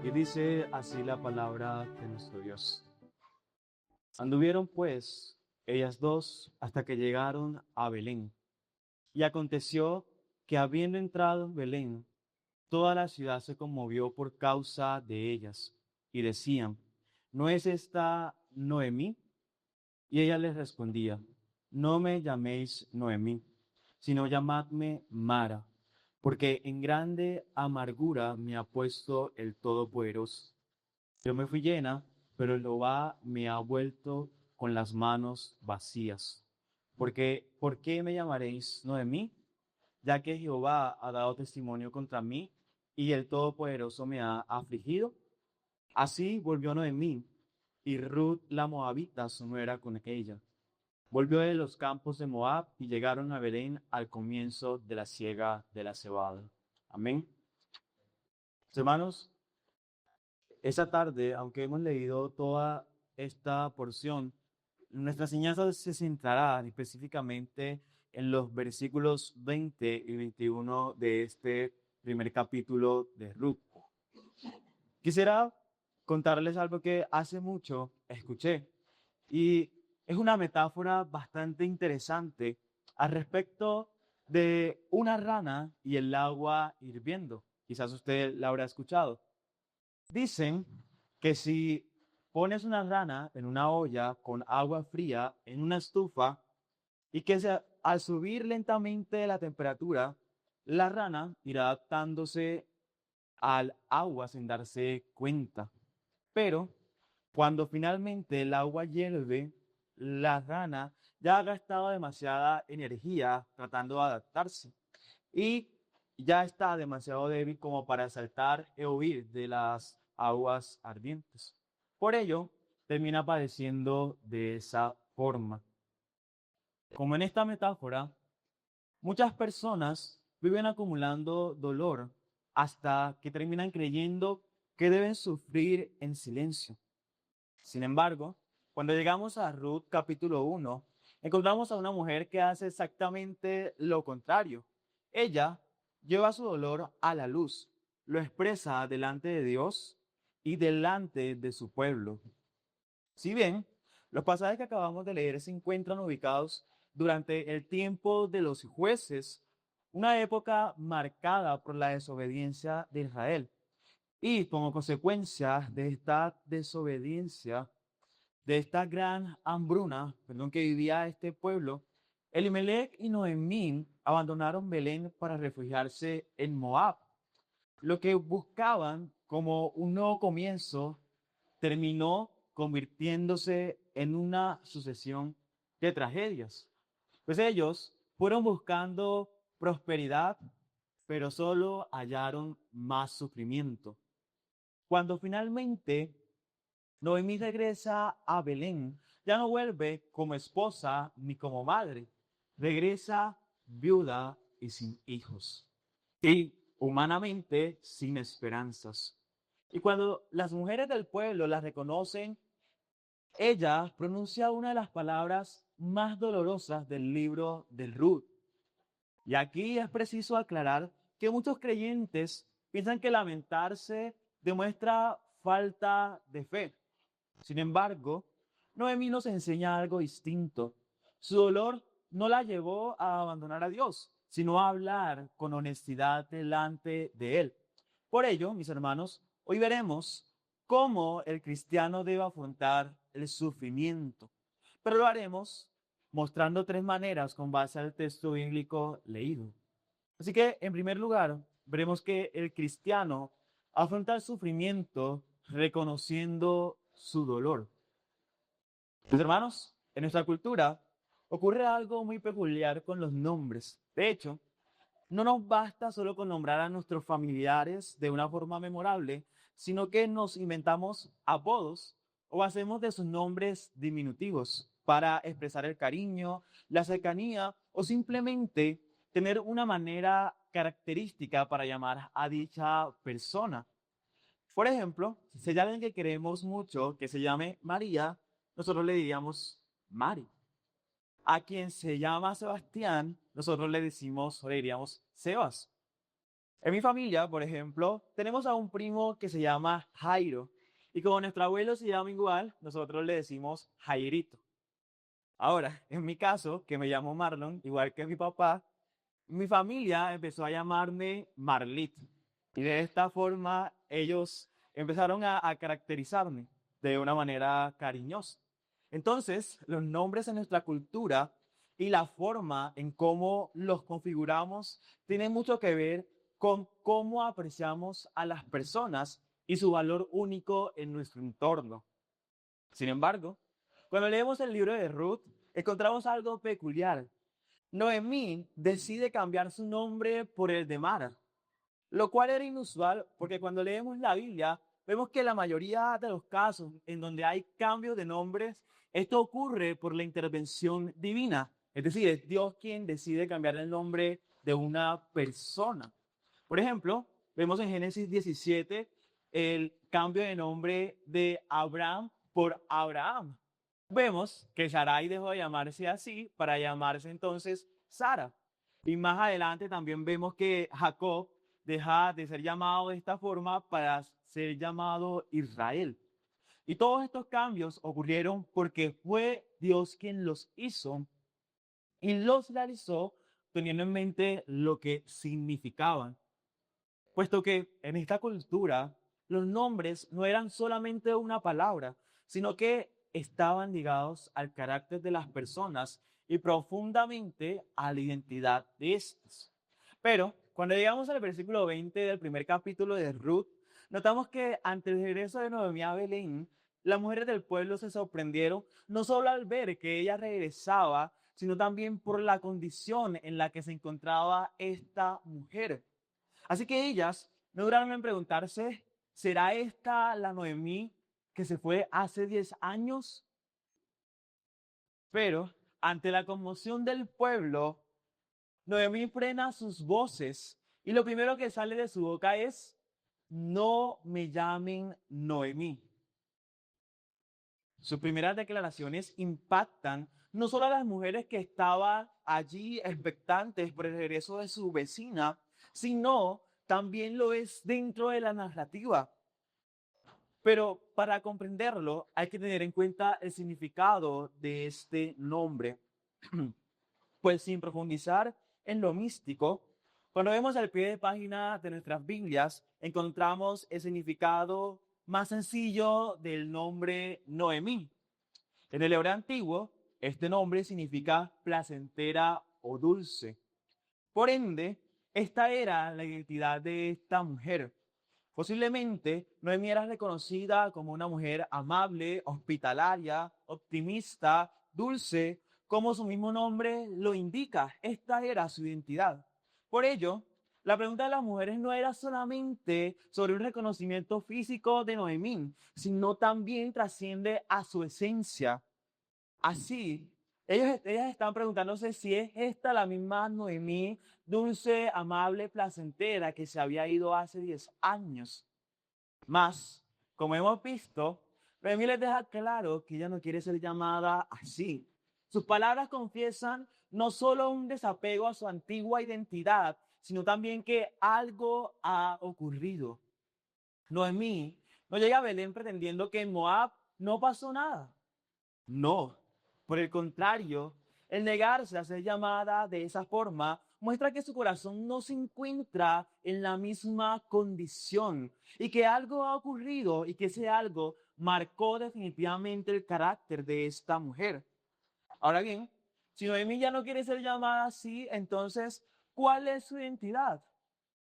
Y dice así la palabra de nuestro Dios. Anduvieron pues ellas dos hasta que llegaron a Belén. Y aconteció que habiendo entrado en Belén, toda la ciudad se conmovió por causa de ellas. Y decían, ¿no es esta Noemí? Y ella les respondía, no me llaméis Noemí, sino llamadme Mara, porque en grande amargura me ha puesto el Todopoderoso. Yo me fui llena, pero Jehová me ha vuelto con las manos vacías. Porque, ¿por qué me llamaréis Noemí? Ya que Jehová ha dado testimonio contra mí y el Todopoderoso me ha afligido. Así volvió Noemí y Ruth la Moabita, su nuera, con ella. Volvió de los campos de Moab y llegaron a Belén al comienzo de la siega de la cebada. Amén. Hermanos, esta tarde, aunque hemos leído toda esta porción, nuestra enseñanza se centrará específicamente en los versículos 20 y 21 de este primer capítulo de Ruth. Quisiera contarles algo que hace mucho escuché y es una metáfora bastante interesante al respecto de una rana y el agua hirviendo. Quizás usted la habrá escuchado. Dicen que si pones una rana en una olla con agua fría en una estufa y que al subir lentamente la temperatura, la rana irá adaptándose al agua sin darse cuenta. Pero cuando finalmente el agua hierve, la rana ya ha gastado demasiada energía tratando de adaptarse y ya está demasiado débil como para saltar y huir de las aguas ardientes. Por ello, termina padeciendo de esa forma. Como en esta metáfora, muchas personas viven acumulando dolor hasta que terminan creyendo que deben sufrir en silencio. Sin embargo, cuando llegamos a Ruth capítulo 1, encontramos a una mujer que hace exactamente lo contrario. Ella lleva su dolor a la luz, lo expresa delante de Dios y delante de su pueblo. Si bien los pasajes que acabamos de leer se encuentran ubicados durante el tiempo de los jueces, una época marcada por la desobediencia de Israel. Y como consecuencia de esta desobediencia, de esta gran hambruna, que vivía este pueblo, Elimelech y Noemí abandonaron Belén para refugiarse en Moab. Lo que buscaban como un nuevo comienzo terminó convirtiéndose en una sucesión de tragedias. Pues ellos fueron buscando prosperidad, pero solo hallaron más sufrimiento. Cuando finalmente Noemí regresa a Belén, ya no vuelve como esposa ni como madre, regresa viuda y sin hijos, y humanamente sin esperanzas. Y cuando las mujeres del pueblo la reconocen, ella pronuncia una de las palabras más dolorosas del libro del Ruth. Y aquí es preciso aclarar que muchos creyentes piensan que lamentarse demuestra falta de fe. Sin embargo, Noemí nos enseña algo distinto. Su dolor no la llevó a abandonar a Dios, sino a hablar con honestidad delante de Él. Por ello, mis hermanos, hoy veremos cómo el cristiano debe afrontar el sufrimiento. Pero lo haremos mostrando tres maneras con base al texto bíblico leído. Así que, en primer lugar, veremos que el cristiano afronta el sufrimiento reconociendo su dolor. Mis hermanos, en nuestra cultura ocurre algo muy peculiar con los nombres. De hecho, no nos basta solo con nombrar a nuestros familiares de una forma memorable, sino que nos inventamos apodos o hacemos de sus nombres diminutivos para expresar el cariño, la cercanía o simplemente tener una manera característica para llamar a dicha persona. Por ejemplo, si hay alguien que queremos mucho que se llame María, nosotros le diríamos Mari. A quien se llama Sebastián, nosotros le decimos o le diríamos Sebas. En mi familia, por ejemplo, tenemos a un primo que se llama Jairo. Y como nuestro abuelo se llama igual, nosotros le decimos Jairito. Ahora, en mi caso, que me llamo Marlon, igual que mi papá, mi familia empezó a llamarme Marlit. Y de esta forma ellos empezaron a caracterizarme de una manera cariñosa. Entonces, los nombres en nuestra cultura y la forma en cómo los configuramos tienen mucho que ver con cómo apreciamos a las personas y su valor único en nuestro entorno. Sin embargo, cuando leemos el libro de Ruth, encontramos algo peculiar. Noemí decide cambiar su nombre por el de Mara, lo cual era inusual porque cuando leemos la Biblia vemos que la mayoría de los casos en donde hay cambios de nombres, esto ocurre por la intervención divina. Es decir, es Dios quien decide cambiar el nombre de una persona. Por ejemplo, vemos en Génesis 17 el cambio de nombre de Abraham por Abraham. Vemos que Sarai dejó de llamarse así para llamarse entonces Sara. Y más adelante también vemos que Jacob deja de ser llamado de esta forma para ser llamado Israel. Y todos estos cambios ocurrieron porque fue Dios quien los hizo y los realizó teniendo en mente lo que significaban. Puesto que en esta cultura los nombres no eran solamente una palabra, sino que estaban ligados al carácter de las personas y profundamente a la identidad de estas. Pero cuando llegamos al versículo 20 del primer capítulo de Ruth, notamos que ante el regreso de Noemí a Belén, las mujeres del pueblo se sorprendieron no solo al ver que ella regresaba, sino también por la condición en la que se encontraba esta mujer. Así que ellas no duraron en preguntarse, ¿será esta la Noemí que se fue hace 10 años? Pero ante la conmoción del pueblo, Noemí frena sus voces y lo primero que sale de su boca es, no me llamen Noemí. Sus primeras declaraciones impactan no solo a las mujeres que estaban allí expectantes por el regreso de su vecina, sino también lo es dentro de la narrativa. Pero para comprenderlo hay que tener en cuenta el significado de este nombre. Pues sin profundizar en lo místico, cuando vemos al pie de página de nuestras Biblias, encontramos el significado más sencillo del nombre Noemí. En el hebreo antiguo, este nombre significa placentera o dulce. Por ende, esta era la identidad de esta mujer. Posiblemente Noemí era reconocida como una mujer amable, hospitalaria, optimista, dulce, como su mismo nombre lo indica. Esta era su identidad. Por ello, la pregunta de las mujeres no era solamente sobre un reconocimiento físico de Noemí, sino también trasciende a su esencia. Así, ellas están preguntándose si es esta la misma Noemí, dulce, amable, placentera, que se había ido hace 10 años. Más, como hemos visto, Noemí les deja claro que ella no quiere ser llamada así. Sus palabras confiesan no solo un desapego a su antigua identidad, sino también que algo ha ocurrido. Noemí no llega a Belén pretendiendo que en Moab no pasó nada. No, por el contrario, el negarse a ser llamada de esa forma muestra que su corazón no se encuentra en la misma condición y que algo ha ocurrido y que ese algo marcó definitivamente el carácter de esta mujer. Ahora bien, si Noemí ya no quiere ser llamada así, entonces, ¿cuál es su identidad?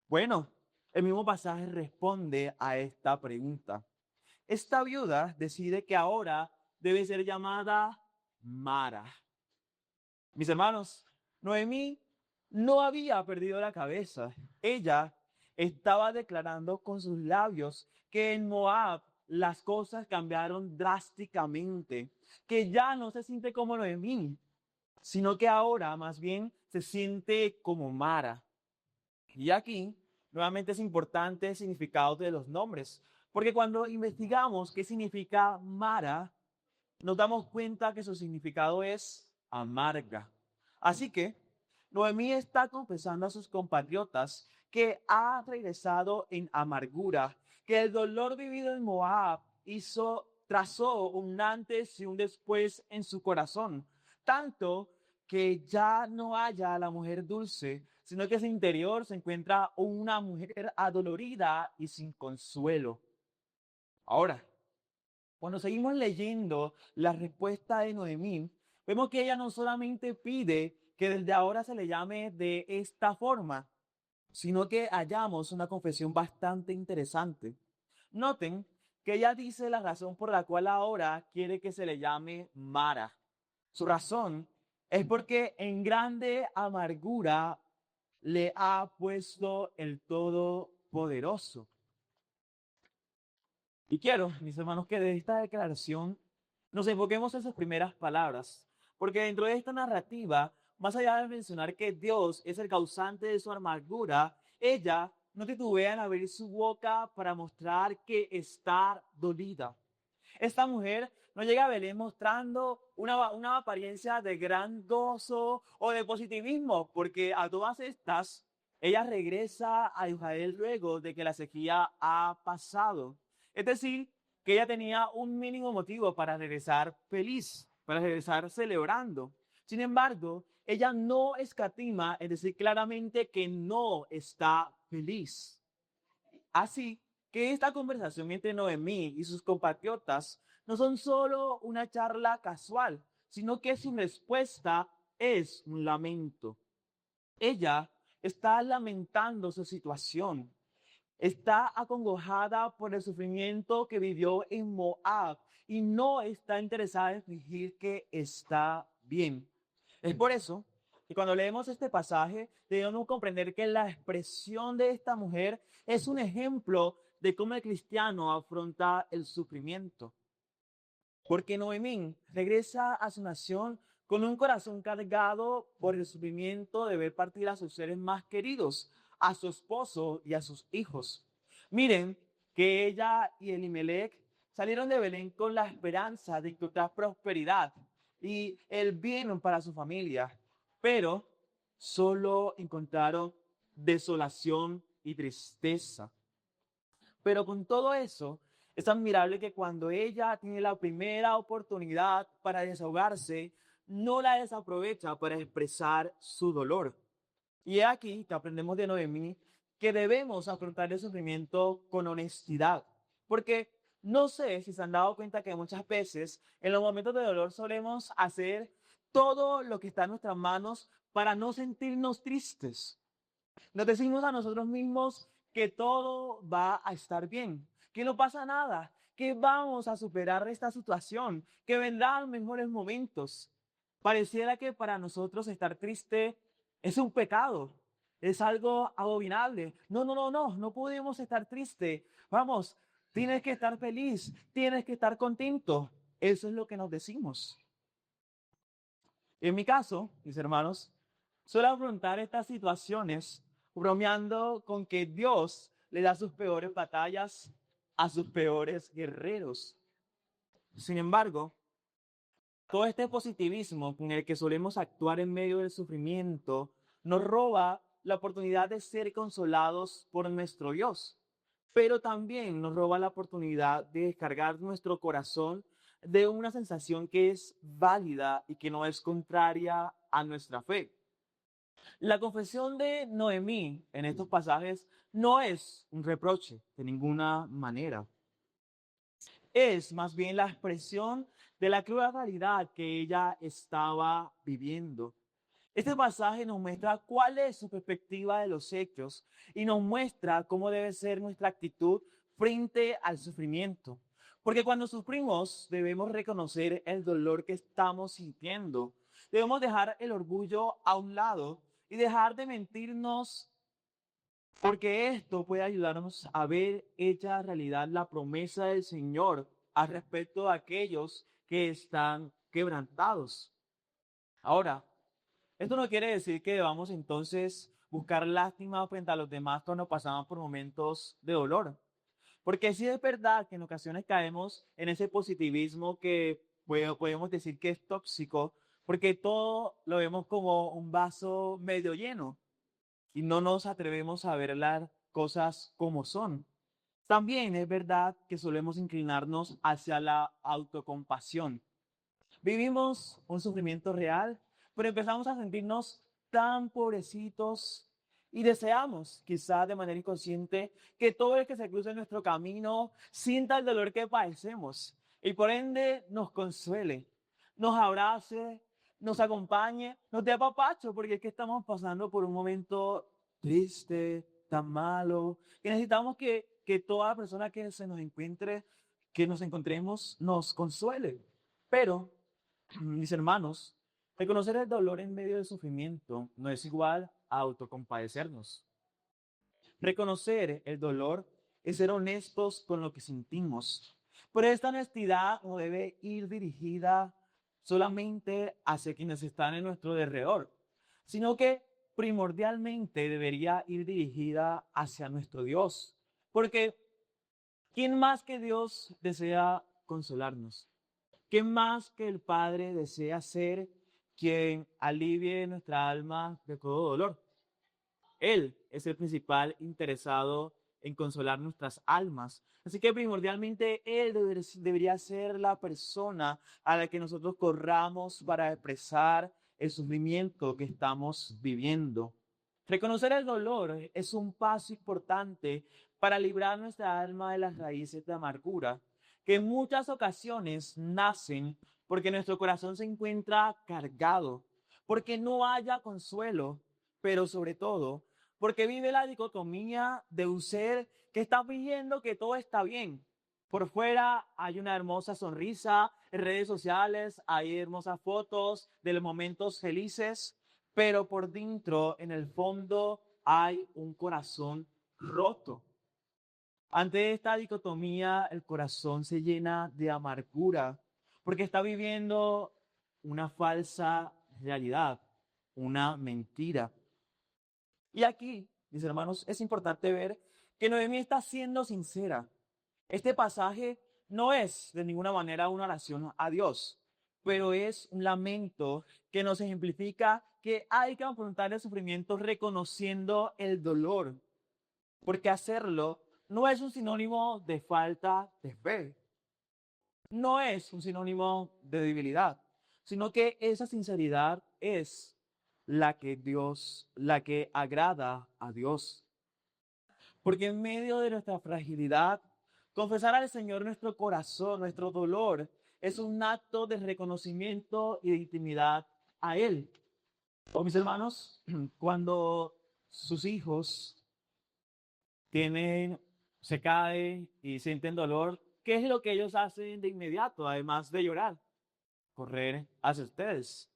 Bueno, el mismo pasaje responde a esta pregunta. Esta viuda decide que ahora debe ser llamada Mara. Mis hermanos, Noemí no había perdido la cabeza. Ella estaba declarando con sus labios que en Moab las cosas cambiaron drásticamente, que ya no se siente como Noemí, sino que ahora más bien se siente como Mara. Y aquí, nuevamente es importante el significado de los nombres, porque cuando investigamos qué significa Mara, nos damos cuenta que su significado es amarga. Así que Noemí está confesando a sus compatriotas que ha regresado en amargura, que el dolor vivido en Moab trazó un antes y un después en su corazón, tanto que ya no haya la mujer dulce, sino que en su interior se encuentra una mujer adolorida y sin consuelo. Ahora, cuando seguimos leyendo la respuesta de Noemí, vemos que ella no solamente pide que desde ahora se le llame de esta forma, sino que hallamos una confesión bastante interesante. Noten que ella dice la razón por la cual ahora quiere que se le llame Mara. Su razón es porque en grande amargura le ha puesto el Todopoderoso. Y quiero, mis hermanos, que de esta declaración nos enfoquemos en sus primeras palabras, porque dentro de esta narrativa, más allá de mencionar que Dios es el causante de su amargura, ella no titubea en abrir su boca para mostrar que está dolida. Esta mujer no llega a Belén mostrando una apariencia de gran gozo o de positivismo, porque a todas estas, ella regresa a Israel luego de que la sequía ha pasado. Es decir, que ella tenía un mínimo motivo para regresar feliz, para regresar celebrando. Sin embargo, ella no escatima en decir claramente que no está feliz. Así que esta conversación entre Noemí y sus compatriotas no son solo una charla casual, sino que su respuesta es un lamento. Ella está lamentando su situación, está acongojada por el sufrimiento que vivió en Moab y no está interesada en fingir que está bien. Es por eso que cuando leemos este pasaje debemos comprender que la expresión de esta mujer es un ejemplo de cómo el cristiano afronta el sufrimiento. Porque Noemí regresa a su nación con un corazón cargado por el sufrimiento de ver partir a sus seres más queridos, a su esposo y a sus hijos. Miren que ella y Elimelech salieron de Belén con la esperanza de encontrar prosperidad y el bien para su familia, pero solo encontraron desolación y tristeza. Pero con todo eso, es admirable que cuando ella tiene la primera oportunidad para desahogarse, no la desaprovecha para expresar su dolor. Y es aquí que aprendemos de Noemí que debemos afrontar el sufrimiento con honestidad. Porque no sé si se han dado cuenta que muchas veces en los momentos de dolor solemos hacer todo lo que está en nuestras manos para no sentirnos tristes. Nos decimos a nosotros mismos que todo va a estar bien, que no pasa nada, que vamos a superar esta situación, que vendrán mejores momentos. Pareciera que para nosotros estar triste es un pecado, es algo abominable. No, no, no, no, no podemos estar triste. Vamos, tienes que estar feliz, tienes que estar contento. Eso es lo que nos decimos. En mi caso, mis hermanos, suelo afrontar estas situaciones bromeando con que Dios le da sus peores batallas a sus peores guerreros. Sin embargo, todo este positivismo con el que solemos actuar en medio del sufrimiento nos roba la oportunidad de ser consolados por nuestro Dios, pero también nos roba la oportunidad de descargar nuestro corazón de una sensación que es válida y que no es contraria a nuestra fe. La confesión de Noemí en estos pasajes no es un reproche de ninguna manera. Es más bien la expresión de la cruda realidad que ella estaba viviendo. Este pasaje nos muestra cuál es su perspectiva de los hechos y nos muestra cómo debe ser nuestra actitud frente al sufrimiento. Porque cuando sufrimos debemos reconocer el dolor que estamos sintiendo. Debemos dejar el orgullo a un lado y dejar de mentirnos, porque esto puede ayudarnos a ver hecha realidad la promesa del Señor al respecto a aquellos que están quebrantados. Ahora, esto no quiere decir que debamos entonces buscar lástima frente a los demás cuando pasamos por momentos de dolor. Porque sí es verdad que en ocasiones caemos en ese positivismo que podemos decir que es tóxico, porque todo lo vemos como un vaso medio lleno y no nos atrevemos a ver las cosas como son. También es verdad que solemos inclinarnos hacia la autocompasión. Vivimos un sufrimiento real, pero empezamos a sentirnos tan pobrecitos y deseamos, quizás de manera inconsciente, que todo el que se cruce en nuestro camino sienta el dolor que padecemos y por ende nos consuele, nos abrace, nos acompañe, nos dé apapacho, porque es que estamos pasando por un momento triste, tan malo, que necesitamos que toda persona que se nos encuentre, que nos encontremos, nos consuele. Pero mis hermanos, reconocer el dolor en medio del sufrimiento no es igual a autocompadecernos. Reconocer el dolor es ser honestos con lo que sentimos. Pero esta honestidad no debe ir dirigida solamente hacia quienes están en nuestro alrededor, sino que primordialmente debería ir dirigida hacia nuestro Dios. Porque ¿quién más que Dios desea consolarnos? ¿Qué más que el Padre desea ser quien alivie nuestra alma de todo dolor? Él es el principal interesado en consolar nuestras almas. Así que primordialmente Él debería ser la persona a la que nosotros corramos para expresar el sufrimiento que estamos viviendo. Reconocer el dolor es un paso importante para librar nuestra alma de las raíces de amargura, que en muchas ocasiones nacen porque nuestro corazón se encuentra cargado, porque no haya consuelo, pero sobre todo porque vive la dicotomía de un ser que está fingiendo que todo está bien. Por fuera hay una hermosa sonrisa, en redes sociales hay hermosas fotos de los momentos felices, pero por dentro, en el fondo, hay un corazón roto. Ante esta dicotomía, el corazón se llena de amargura porque está viviendo una falsa realidad, una mentira. Y aquí, mis hermanos, es importante ver que Noemí está siendo sincera. Este pasaje no es de ninguna manera una oración a Dios, pero es un lamento que nos ejemplifica que hay que afrontar el sufrimiento reconociendo el dolor, porque hacerlo no es un sinónimo de falta de fe, no es un sinónimo de debilidad, sino que esa sinceridad es la que agrada a Dios. Porque en medio de nuestra fragilidad, confesar al Señor nuestro corazón, nuestro dolor, es un acto de reconocimiento y de intimidad a Él. O mis hermanos, cuando sus hijos se caen y sienten dolor, ¿qué es lo que ellos hacen de inmediato, además de llorar? Correr hacia ustedes,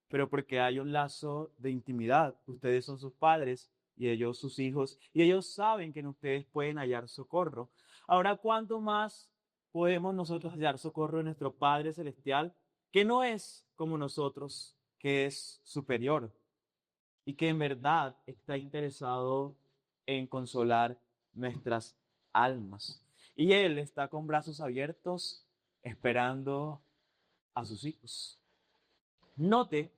pero porque hay un lazo de intimidad. Ustedes son sus padres y ellos sus hijos, y ellos saben que en ustedes pueden hallar socorro. Ahora, ¿cuánto más podemos nosotros hallar socorro en nuestro Padre Celestial, que no es como nosotros, que es superior y que en verdad está interesado en consolar nuestras almas? Y Él está con brazos abiertos esperando a sus hijos. Note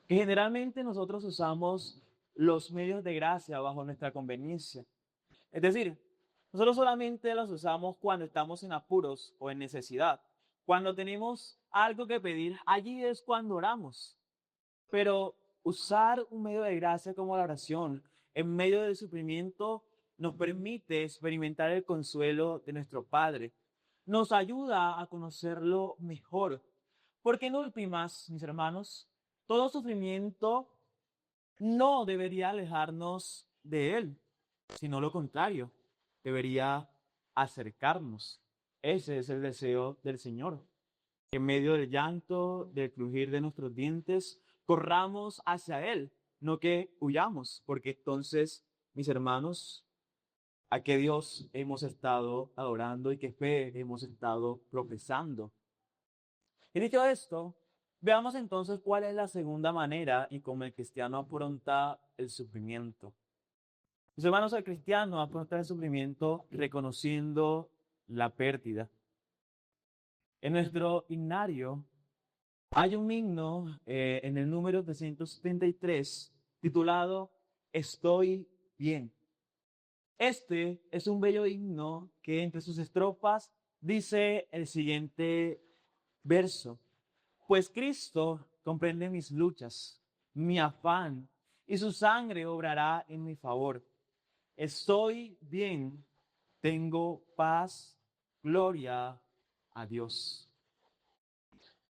que generalmente nosotros usamos los medios de gracia bajo nuestra conveniencia. Es decir, nosotros solamente los usamos cuando estamos en apuros o en necesidad. Cuando tenemos algo que pedir, allí es cuando oramos. Pero usar un medio de gracia como la oración en medio del sufrimiento nos permite experimentar el consuelo de nuestro Padre. Nos ayuda a conocerlo mejor. Porque en últimas, mis hermanos, todo sufrimiento no debería alejarnos de Él, sino lo contrario, debería acercarnos. Ese es el deseo del Señor. En medio del llanto, del crujir de nuestros dientes, corramos hacia Él, no que huyamos, porque entonces, mis hermanos, ¿a qué Dios hemos estado adorando y qué fe hemos estado profesando? Y dicho esto, veamos entonces cuál es la segunda manera y cómo el cristiano afronta el sufrimiento. Mis hermanos, el cristiano afronta el sufrimiento reconociendo la pérdida. En nuestro himnario Hay un himno en el número 373 titulado Estoy bien. Este es un bello himno que entre sus estrofas dice el siguiente verso. Pues Cristo comprende mis luchas, mi afán, y su sangre obrará en mi favor. Estoy bien, tengo paz, gloria a Dios.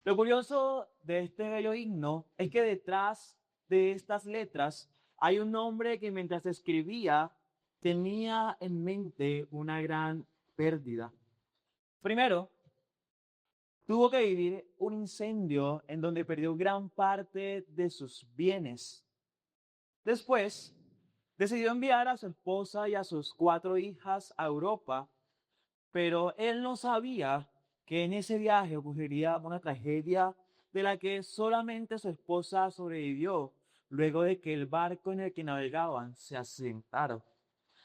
Lo curioso de este bello himno es que detrás de estas letras hay un hombre que mientras escribía tenía en mente una gran pérdida. Primero, tuvo que vivir un incendio en donde perdió gran parte de sus bienes. Después, decidió enviar a su esposa y a sus 4 hijas a Europa, pero él no sabía que en ese viaje ocurriría una tragedia de la que solamente su esposa sobrevivió luego de que el barco en el que navegaban se accidentara.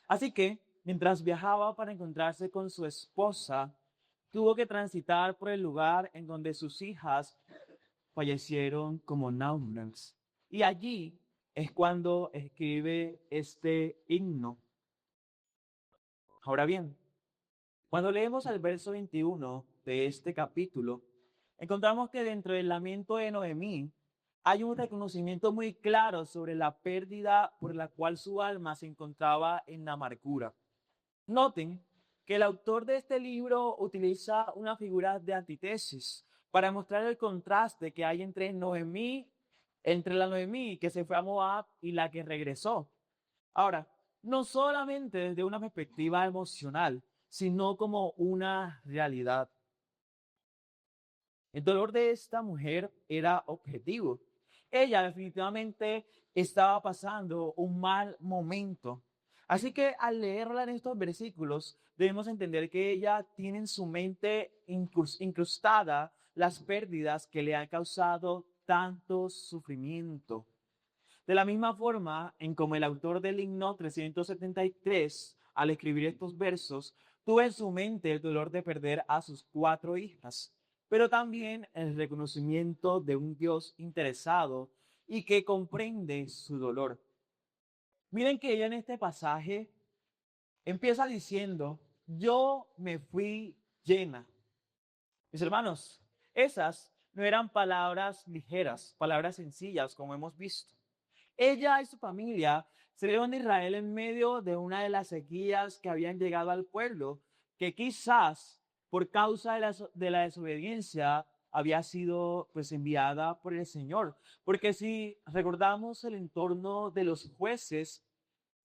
Así que, mientras viajaba para encontrarse con su esposa, tuvo que transitar por el lugar en donde sus hijas fallecieron como náufragos. Y allí es cuando escribe este himno. Ahora bien, cuando leemos el verso 21 de este capítulo, encontramos que dentro del lamento de Noemí hay un reconocimiento muy claro sobre la pérdida por la cual su alma se encontraba en la amargura. Noten que el autor de este libro utiliza una figura de antítesis para mostrar el contraste que hay entre la Noemí que se fue a Moab y la que regresó. Ahora, no solamente desde una perspectiva emocional, sino como una realidad. El dolor de esta mujer era objetivo. Ella definitivamente estaba pasando un mal momento. Así que al leerla en estos versículos, debemos entender que ella tiene en su mente incrustada las pérdidas que le han causado tanto sufrimiento. De la misma forma en como el autor del himno 373, al escribir estos versos, tuvo en su mente el dolor de perder a sus 4 hijas, pero también el reconocimiento de un Dios interesado y que comprende su dolor. Miren que ella en este pasaje empieza diciendo, yo me fui llena. Mis hermanos, esas no eran palabras ligeras, palabras sencillas, como hemos visto. Ella y su familia salieron de Israel en medio de una de las sequías que habían llegado al pueblo, que quizás por causa de la desobediencia había sido pues enviada por el Señor. Porque si recordamos el entorno de los jueces,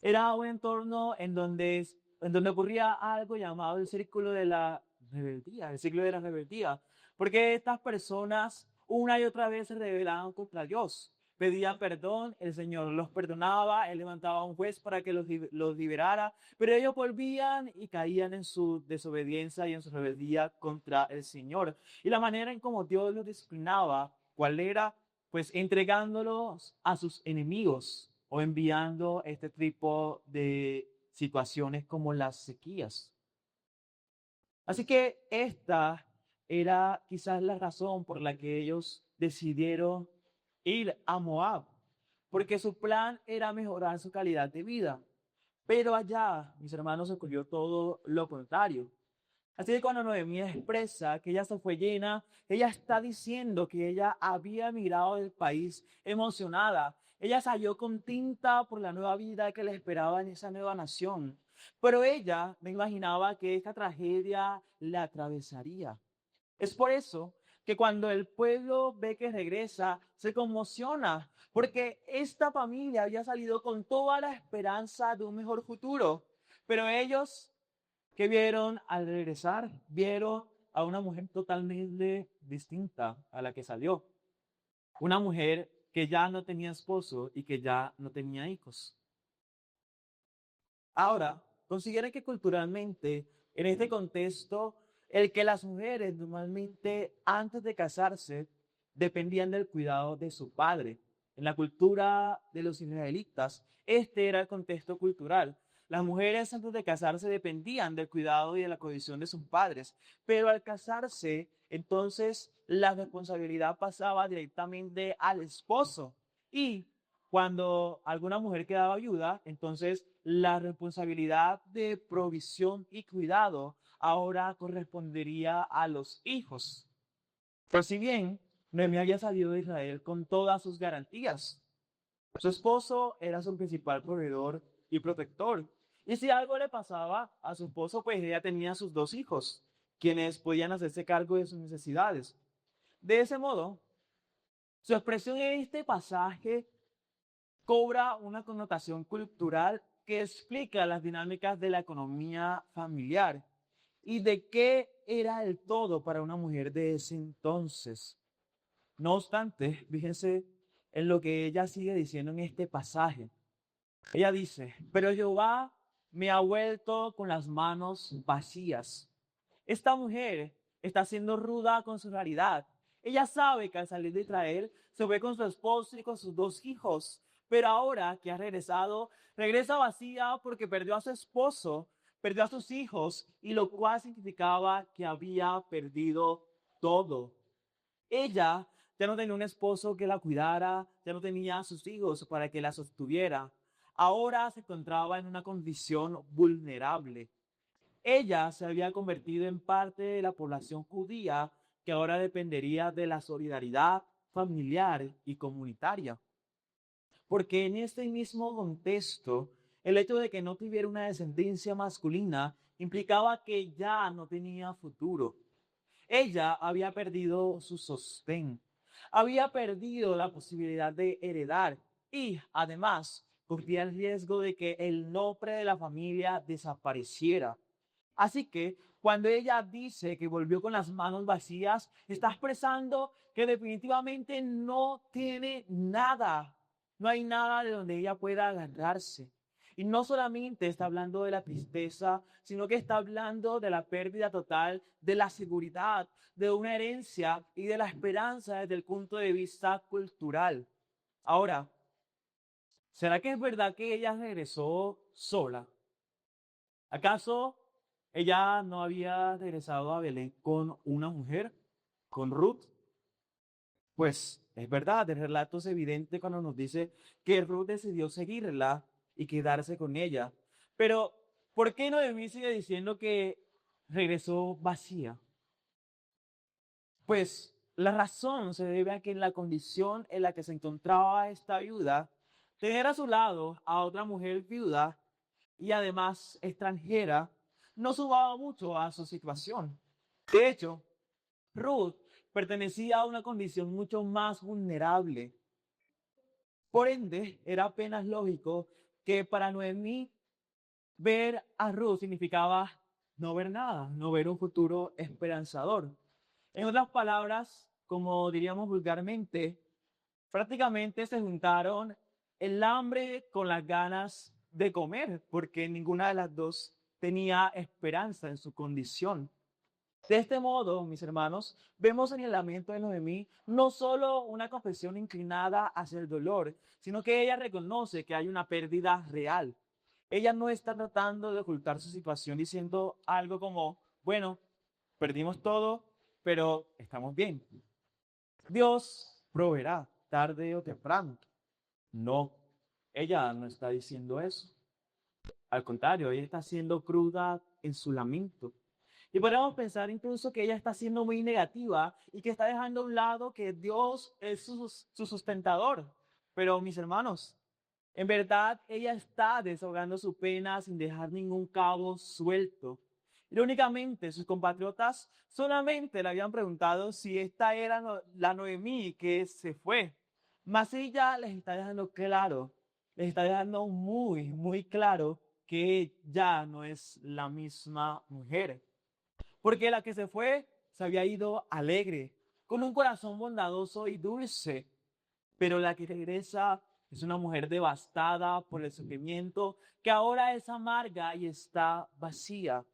era un entorno en donde ocurría algo llamado el círculo de la rebeldía, el ciclo de la rebeldía, porque estas personas una y otra vez se rebelaban contra Dios, pedían perdón, el Señor los perdonaba, Él levantaba a un juez para que los liberara, pero ellos volvían y caían en su desobediencia y en su rebeldía contra el Señor. Y la manera en cómo Dios los disciplinaba, ¿cuál era? Pues entregándolos a sus enemigos o enviando este tipo de situaciones como las sequías. Así que esta era quizás la razón por la que ellos decidieron ir a Moab, porque su plan era mejorar su calidad de vida. Pero allá, mis hermanos, ocurrió todo lo contrario. Así que cuando Noemí expresa que ella se fue llena, ella está diciendo que ella había emigrado del país emocionada. Ella salió contenta por la nueva vida que le esperaba en esa nueva nación. Pero ella me imaginaba que esta tragedia la atravesaría. Es por eso que cuando el pueblo ve que regresa, se conmociona, porque esta familia había salido con toda la esperanza de un mejor futuro. Pero ellos que vieron al regresar, vieron a una mujer totalmente distinta a la que salió. Una mujer que ya no tenía esposo y que ya no tenía hijos. Ahora, consideren que culturalmente, en este contexto, el que las mujeres normalmente antes de casarse dependían del cuidado de su padre. En la cultura de los israelitas, este era el contexto cultural. Las mujeres antes de casarse dependían del cuidado y de la condición de sus padres, pero al casarse, entonces la responsabilidad pasaba directamente al esposo. Y cuando alguna mujer quedaba viuda, entonces la responsabilidad de provisión y cuidado ahora correspondería a los hijos. Por si bien, Noemí había salido de Israel con todas sus garantías. Su esposo era su principal proveedor y protector. Y si algo le pasaba a su esposo, pues ella tenía sus dos hijos, quienes podían hacerse cargo de sus necesidades. De ese modo, su expresión en este pasaje cobra una connotación cultural que explica las dinámicas de la economía familiar y de qué era el todo para una mujer de ese entonces. No obstante, fíjense en lo que ella sigue diciendo en este pasaje. Ella dice, pero Jehová me ha vuelto con las manos vacías. Esta mujer está siendo ruda con su realidad. Ella sabe que al salir de Israel se fue con su esposo y con sus dos hijos, pero ahora que ha regresado, regresa vacía porque perdió a su esposo, perdió a sus hijos, y lo cual significaba que había perdido todo. Ella ya no tenía un esposo que la cuidara, ya no tenía a sus hijos para que la sostuviera. Ahora se encontraba en una condición vulnerable. Ella se había convertido en parte de la población judía que ahora dependería de la solidaridad familiar y comunitaria. Porque en este mismo contexto, el hecho de que no tuviera una descendencia masculina implicaba que ya no tenía futuro. Ella había perdido su sostén, había perdido la posibilidad de heredar y además corría el riesgo de que el nombre de la familia desapareciera. Así que cuando ella dice que volvió con las manos vacías, está expresando que definitivamente no tiene nada. No hay nada de donde ella pueda agarrarse. Y no solamente está hablando de la tristeza, sino que está hablando de la pérdida total de la seguridad, de una herencia y de la esperanza desde el punto de vista cultural. Ahora, ¿será que es verdad que ella regresó sola? ¿Acaso ella no había regresado a Belén con una mujer, con Ruth? Pues es verdad, el relato es evidente cuando nos dice que Ruth decidió seguirla y quedarse con ella. Pero, ¿por qué Noemí sigue diciendo que regresó vacía? Pues la razón se debe a que en la condición en la que se encontraba esta viuda, tener a su lado a otra mujer viuda y además extranjera no sumaba mucho a su situación. De hecho, Ruth pertenecía a una condición mucho más vulnerable. Por ende, era apenas lógico que para Noemí ver a Ruth significaba no ver nada, no ver un futuro esperanzador. En otras palabras, como diríamos vulgarmente, prácticamente se juntaron el hambre con las ganas de comer, porque ninguna de las dos tenía esperanza en su condición. De este modo, mis hermanos, vemos en el lamento de Noemí no solo una confesión inclinada hacia el dolor, sino que ella reconoce que hay una pérdida real. Ella no está tratando de ocultar su situación diciendo algo como, bueno, perdimos todo, pero estamos bien. Dios proveerá tarde o temprano. No, ella no está diciendo eso. Al contrario, ella está siendo cruda en su lamento. Y podemos pensar incluso que ella está siendo muy negativa y que está dejando a un lado que Dios es su sustentador. Pero mis hermanos, en verdad ella está desahogando su pena sin dejar ningún cabo suelto. Irónicamente, sus compatriotas solamente le habían preguntado si esta era la Noemí que se fue. Mas ella les está dejando claro, les está dejando muy, muy claro que ya no es la misma mujer. Porque la que se fue se había ido alegre, con un corazón bondadoso y dulce. Pero la que regresa es una mujer devastada por el sufrimiento, que ahora es amarga y está vacía.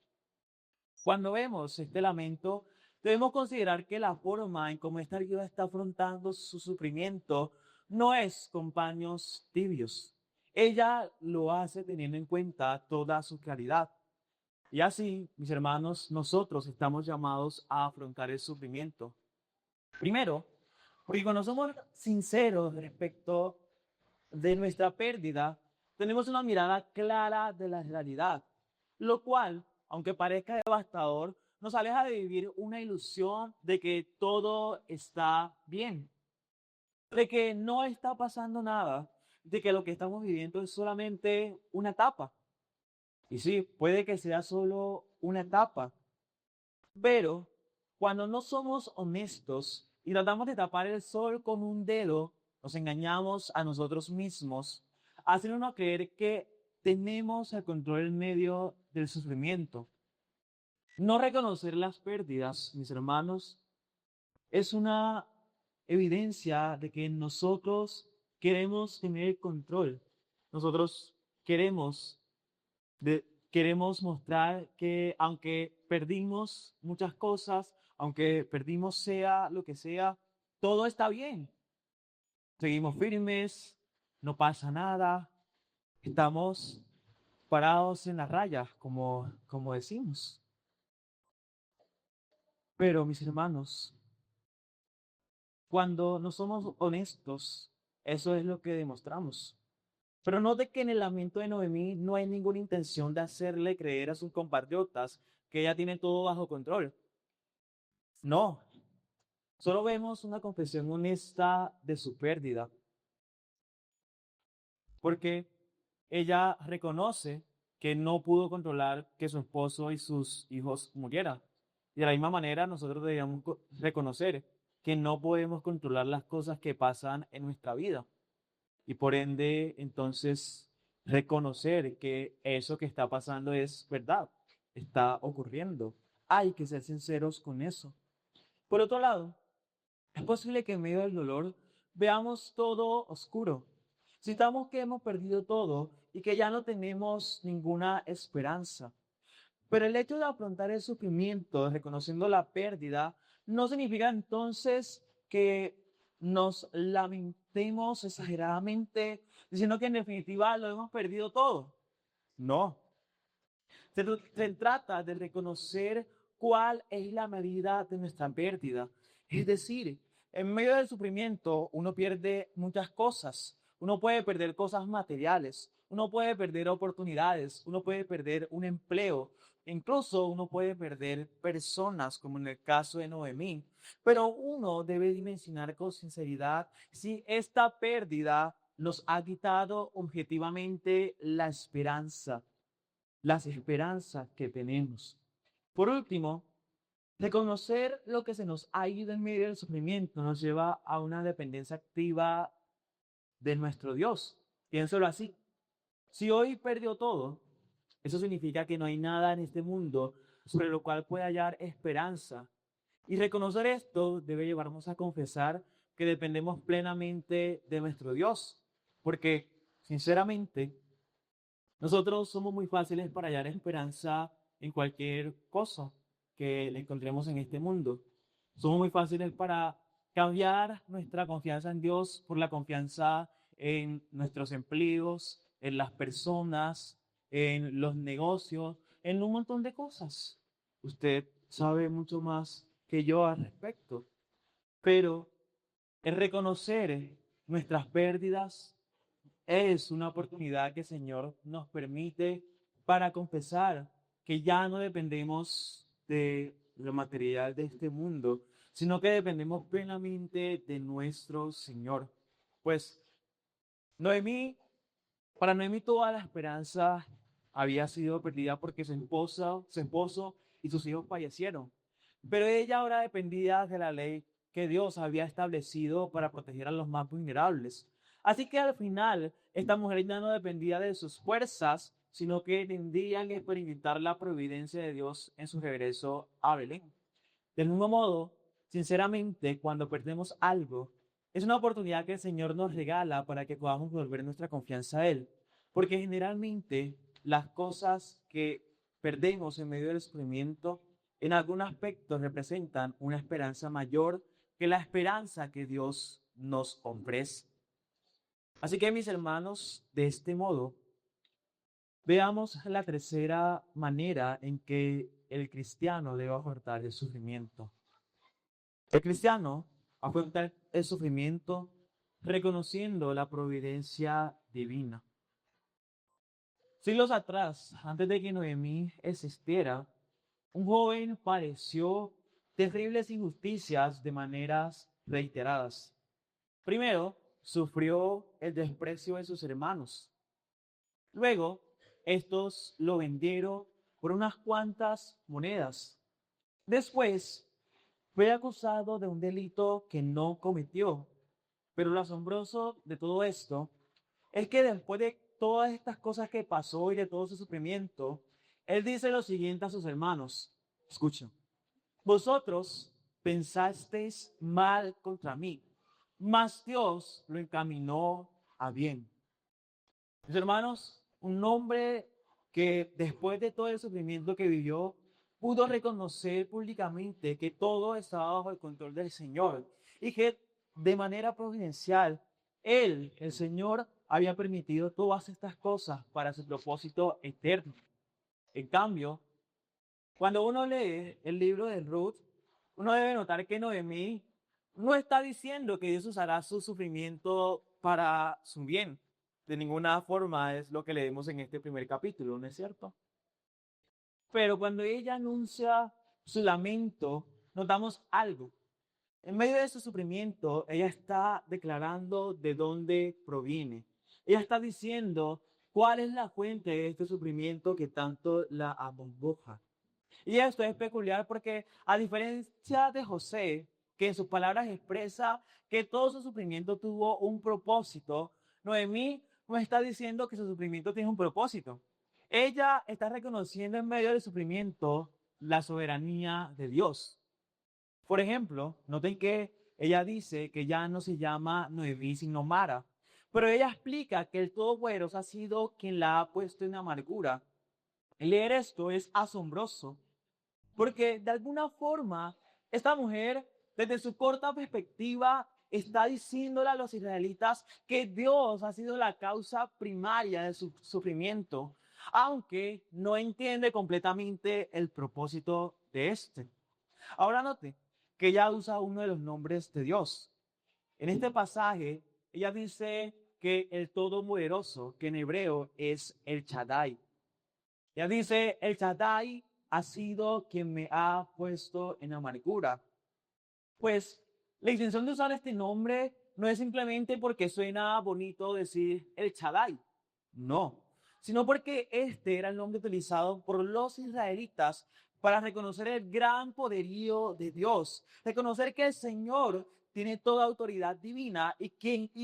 Cuando vemos este lamento, debemos considerar que la forma en cómo esta viuda está afrontando su sufrimiento no es con paños tibios. ella lo hace teniendo en cuenta toda su claridad. Y así, mis hermanos, nosotros estamos llamados a afrontar el sufrimiento. Primero, porque cuando somos sinceros respecto de nuestra pérdida, tenemos una mirada clara de la realidad, lo cual, aunque parezca devastador, nos aleja de vivir una ilusión de que todo está bien, de que no está pasando nada, de que lo que estamos viviendo es solamente una etapa. Y sí, puede que sea solo una etapa, pero cuando no somos honestos y tratamos de tapar el sol con un dedo, nos engañamos a nosotros mismos, haciéndonos creer que tenemos el control en medio del sufrimiento. No reconocer las pérdidas, mis hermanos, es una evidencia de que nosotros queremos tener control. Nosotros queremos queremos mostrar que aunque perdimos muchas cosas, aunque perdimos sea lo que sea, todo está bien. Seguimos firmes, no pasa nada, estamos parados en la raya, como decimos. Pero mis hermanos, cuando no somos honestos, eso es lo que demostramos. Pero note que en el lamento de Noemí no hay ninguna intención de hacerle creer a sus compatriotas que ella tiene todo bajo control. No, solo vemos una confesión honesta de su pérdida, porque ella reconoce que no pudo controlar que su esposo y sus hijos murieran. Y de la misma manera nosotros deberíamos reconocer que no podemos controlar las cosas que pasan en nuestra vida. Y por ende, entonces, reconocer que eso que está pasando es verdad, está ocurriendo. Hay que ser sinceros con eso. Por otro lado, es posible que en medio del dolor veamos todo oscuro. Sintamos que hemos perdido todo y que ya no tenemos ninguna esperanza. Pero el hecho de afrontar el sufrimiento, reconociendo la pérdida, no significa entonces que nos lamentemos exageradamente, diciendo que en definitiva lo hemos perdido todo. No. Se trata de reconocer cuál es la medida de nuestra pérdida. Es decir, en medio del sufrimiento uno pierde muchas cosas. Uno puede perder cosas materiales, uno puede perder oportunidades, uno puede perder un empleo, incluso uno puede perder personas, como en el caso de Noemí. Pero uno debe dimensionar con sinceridad si esta pérdida nos ha quitado objetivamente la esperanza, las esperanzas que tenemos. Por último, reconocer lo que se nos ha ido en medio del sufrimiento nos lleva a una dependencia activa de nuestro Dios. Piénselo así. Si hoy perdió todo, eso significa que no hay nada en este mundo sobre lo cual pueda hallar esperanza. Y reconocer esto debe llevarnos a confesar que dependemos plenamente de nuestro Dios. Porque, sinceramente, nosotros somos muy fáciles para hallar esperanza en cualquier cosa que le encontremos en este mundo. Somos muy fáciles para cambiar nuestra confianza en Dios por la confianza en nuestros empleos, en las personas, en los negocios, en un montón de cosas. Usted sabe mucho más que yo al respecto, pero el reconocer nuestras pérdidas es una oportunidad que el Señor nos permite para confesar que ya no dependemos de lo material de este mundo, sino que dependemos plenamente de nuestro Señor. Pues Noemí, para Noemí toda la esperanza había sido perdida porque su esposo y sus hijos fallecieron. Pero ella ahora dependía de la ley que Dios había establecido para proteger a los más vulnerables. Así que al final, esta mujer ya no dependía de sus fuerzas, sino que tendrían que experimentar la providencia de Dios en su regreso a Belén. Del mismo modo, sinceramente, cuando perdemos algo, es una oportunidad que el Señor nos regala para que podamos volver nuestra confianza a Él. Porque generalmente las cosas que perdemos en medio del sufrimiento, en algún aspecto representan una esperanza mayor que la esperanza que Dios nos ofrece. Así que, mis hermanos, de este modo, veamos la tercera manera en que el cristiano debe afrontar el sufrimiento. El cristiano afronta el sufrimiento reconociendo la providencia divina. Siglos atrás, antes de que Noemí existiera, un joven padeció terribles injusticias de maneras reiteradas. Primero, sufrió el desprecio de sus hermanos. Luego, estos lo vendieron por unas cuantas monedas. Después, fue acusado de un delito que no cometió. Pero lo asombroso de todo esto es que después de todas estas cosas que pasó y de todo su sufrimiento, él dice lo siguiente a sus hermanos. Escuchen. Vosotros pensasteis mal contra mí, mas Dios lo encaminó a bien. Mis hermanos, un hombre que después de todo el sufrimiento que vivió, pudo reconocer públicamente que todo estaba bajo el control del Señor y que de manera providencial, Él, el Señor, había permitido todas estas cosas para su propósito eterno. En cambio, cuando uno lee el libro de Ruth, uno debe notar que Noemí no está diciendo que Dios usará su sufrimiento para su bien. De ninguna forma es lo que leemos en este primer capítulo, ¿no es cierto? Pero cuando ella anuncia su lamento, notamos algo. En medio de su sufrimiento, ella está declarando de dónde proviene. Ella está diciendo cuál es la fuente de este sufrimiento que tanto la acongoja. Y esto es peculiar porque, a diferencia de José, que en sus palabras expresa que todo su sufrimiento tuvo un propósito, Noemí no está diciendo que su sufrimiento tiene un propósito. Ella está reconociendo en medio del sufrimiento la soberanía de Dios. Por ejemplo, noten que ella dice que ya no se llama Noemí sino Mara, pero ella explica que el Todopoderoso ha sido quien la ha puesto en amargura. Leer esto es asombroso porque de alguna forma, esta mujer, desde su corta perspectiva, está diciéndole a los israelitas que Dios ha sido la causa primaria de su sufrimiento, aunque no entiende completamente el propósito de este. Ahora note que ella usa uno de los nombres de Dios. En este pasaje, ella dice que el Todopoderoso, que en hebreo es el Shaddai. Ella dice, el Shaddai ha sido quien me ha puesto en amargura. Pues la intención de usar este nombre no es simplemente porque suena bonito decir el Shaddai, no, sino porque este era el nombre utilizado por los israelitas para reconocer el gran poderío de Dios, reconocer que el Señor tiene toda autoridad divina y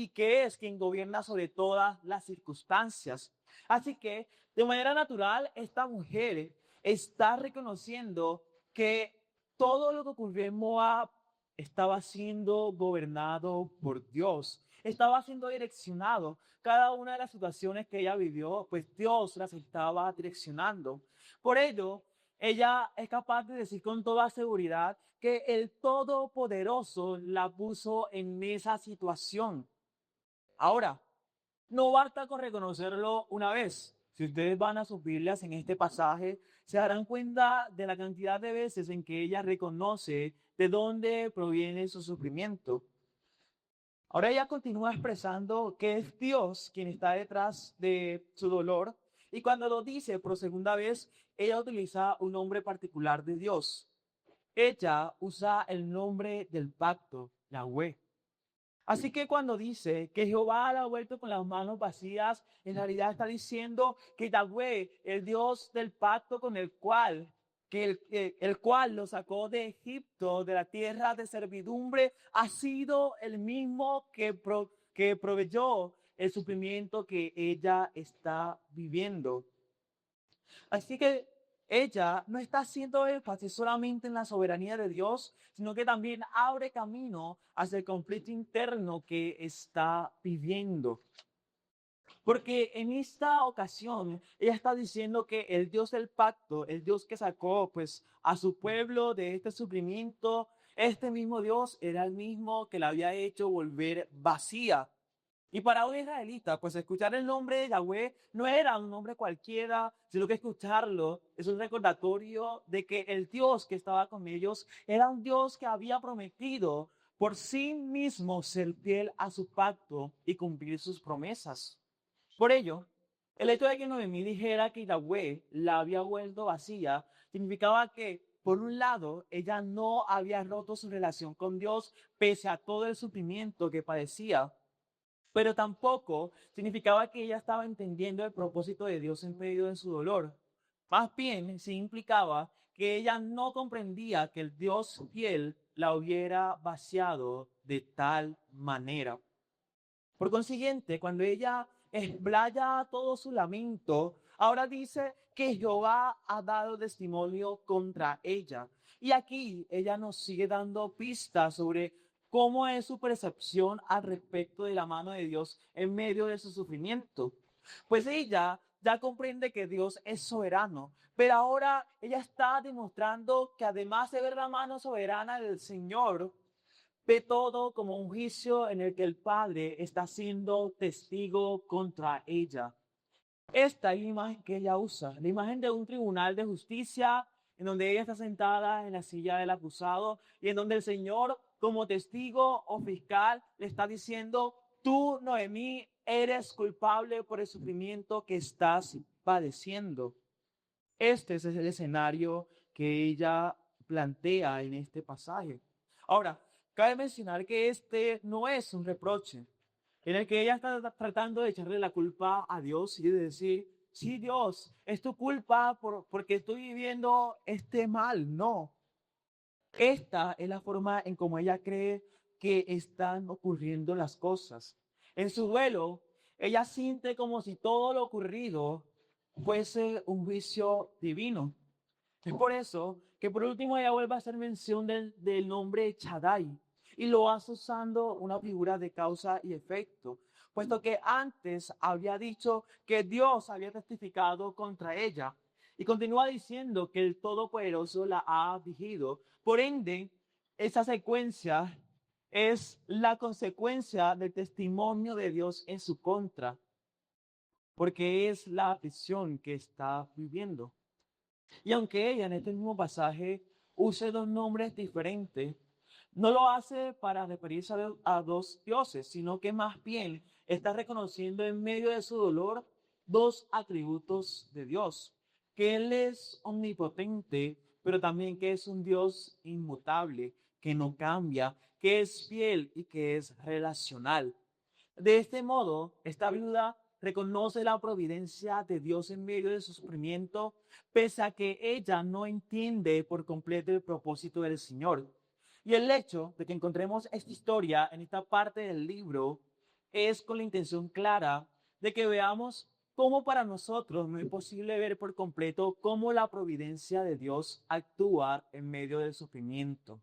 que es quien gobierna sobre todas las circunstancias. Así que, de manera natural, esta mujer está reconociendo que todo lo que ocurrió en Moab estaba siendo gobernado por Dios, estaba siendo direccionado. Cada una de las situaciones que ella vivió, pues Dios las estaba direccionando. Por ello, ella es capaz de decir con toda seguridad que el Todopoderoso la puso en esa situación. Ahora, no basta con reconocerlo una vez. Si ustedes van a sus Biblias en este pasaje, se darán cuenta de la cantidad de veces en que ella reconoce de dónde proviene su sufrimiento. Ahora ella continúa expresando que es Dios quien está detrás de su dolor y cuando lo dice por segunda vez, ella utiliza un nombre particular de Dios. Ella usa el nombre del pacto, Yahweh. Así que cuando dice que Jehová la ha vuelto con las manos vacías, en realidad está diciendo que Yahweh, el Dios del pacto con el cual, el cual lo sacó de Egipto, de la tierra de servidumbre, ha sido el mismo que proveyó el sufrimiento que ella está viviendo. Así que ella no está haciendo énfasis solamente en la soberanía de Dios, sino que también abre camino hacia el conflicto interno que está viviendo. Porque en esta ocasión ella está diciendo que el Dios del pacto, el Dios que sacó pues a su pueblo de este sufrimiento, este mismo Dios era el mismo que la había hecho volver vacía. Y para un israelita, pues escuchar el nombre de Yahweh no era un nombre cualquiera, sino que escucharlo es un recordatorio de que el Dios que estaba con ellos era un Dios que había prometido por sí mismo ser fiel a su pacto y cumplir sus promesas. Por ello, el hecho de que Noemí dijera que Yahweh la había vuelto vacía, significaba que, por un lado, ella no había roto su relación con Dios pese a todo el sufrimiento que padecía, pero tampoco significaba que ella estaba entendiendo el propósito de Dios en medio de su dolor. Más bien, sí implicaba que ella no comprendía que el Dios fiel la hubiera vaciado de tal manera. Por consiguiente, cuando ella explaya todo su lamento, ahora dice que Jehová ha dado testimonio contra ella. Y aquí ella nos sigue dando pistas sobre cómo es su percepción al respecto de la mano de Dios en medio de su sufrimiento. Pues ella ya comprende que Dios es soberano, pero ahora ella está demostrando que además de ver la mano soberana del Señor, ve todo como un juicio en el que el Padre está siendo testigo contra ella. Esta es la imagen que ella usa, la imagen de un tribunal de justicia en donde ella está sentada en la silla del acusado y en donde el Señor, como testigo o fiscal, le está diciendo: tú, Noemí, eres culpable por el sufrimiento que estás padeciendo. Este es el escenario que ella plantea en este pasaje. Ahora, cabe mencionar que este no es un reproche en el que ella está tratando de echarle la culpa a Dios y de decir: sí, Dios, es tu culpa porque estoy viviendo este mal. No, esta es la forma en cómo ella cree que están ocurriendo las cosas. En su duelo, ella siente como si todo lo ocurrido fuese un juicio divino. Es por eso que por último ella vuelve a hacer mención del nombre Shaddai y lo hace usando una figura de causa y efecto, puesto que antes había dicho que Dios había testificado contra ella y continúa diciendo que el Todopoderoso la ha afligido. Por ende, esa secuencia es la consecuencia del testimonio de Dios en su contra, porque es la aflicción que está viviendo. Y aunque ella en este mismo pasaje use dos nombres diferentes, no lo hace para referirse a dos dioses, sino que más bien está reconociendo en medio de su dolor dos atributos de Dios, que Él es omnipotente, pero también que es un Dios inmutable, que no cambia, que es fiel y que es relacional. De este modo, esta viuda reconoce la providencia de Dios en medio de su sufrimiento, pese a que ella no entiende por completo el propósito del Señor. Y el hecho de que encontremos esta historia en esta parte del libro es con la intención clara de que veamos cómo para nosotros no es posible ver por completo cómo la providencia de Dios actúa en medio del sufrimiento.